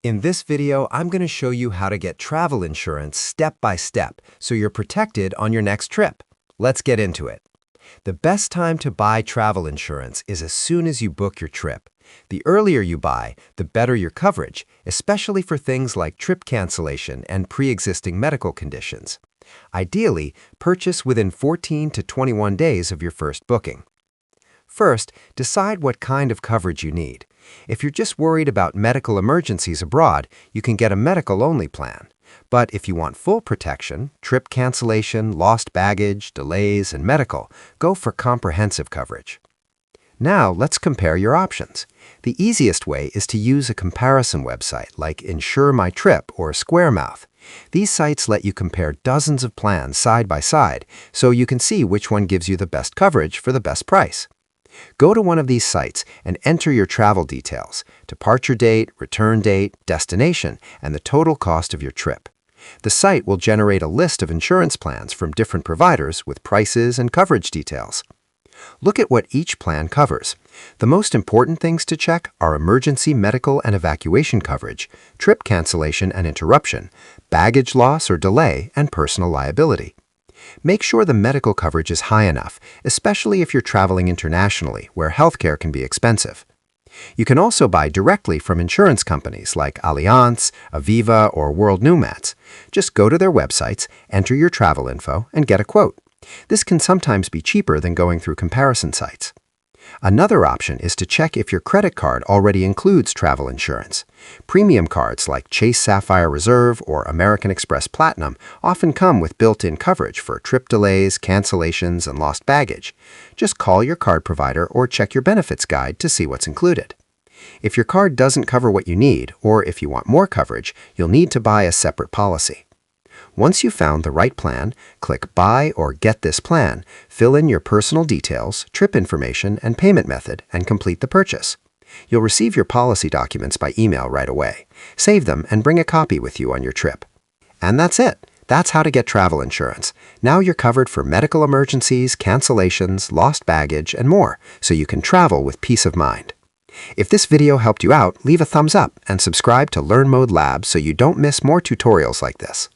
In this video, I'm going to show you how to get travel insurance step by step so you're protected on your next trip. Let's get into it. The best time to buy travel insurance is as soon as you book your trip. The earlier you buy, the better your coverage, especially for things like trip cancellation and pre-existing medical conditions. Ideally, purchase within 14 to 21 days of your first booking. First, decide what kind of coverage you need. If you're just worried about medical emergencies abroad, you can get a medical-only plan. But if you want full protection, trip cancellation, lost baggage, delays, and medical, go for comprehensive coverage. Now, let's compare your options. The easiest way is to use a comparison website like Insure My Trip or Squaremouth. These sites let you compare dozens of plans side by side, so you can see which one gives you the best coverage for the best price. Go to one of these sites and enter your travel details, departure date, return date, destination, and the total cost of your trip. The site will generate a list of insurance plans from different providers with prices and coverage details. Look at what each plan covers. The most important things to check are emergency medical and evacuation coverage, trip cancellation and interruption, baggage loss or delay, and personal liability. Make sure the medical coverage is high enough, especially if you're traveling internationally, where healthcare can be expensive. You can also buy directly from insurance companies like Allianz, Aviva, or World Nomads. Just go to their websites, enter your travel info, and get a quote. This can sometimes be cheaper than going through comparison sites. Another option is to check if your credit card already includes travel insurance. Premium cards like Chase Sapphire Reserve or American Express Platinum often come with built-in coverage for trip delays, cancellations, and lost baggage. Just call your card provider or check your benefits guide to see what's included. If your card doesn't cover what you need, or if you want more coverage, you'll need to buy a separate policy. Once you've found the right plan, click Buy or Get This Plan, fill in your personal details, trip information, and payment method, and complete the purchase. You'll receive your policy documents by email right away. Save them and bring a copy with you on your trip. And that's it. That's how to get travel insurance. Now you're covered for medical emergencies, cancellations, lost baggage, and more, so you can travel with peace of mind. If this video helped you out, leave a thumbs up and subscribe to Learn Mode Lab so you don't miss more tutorials like this.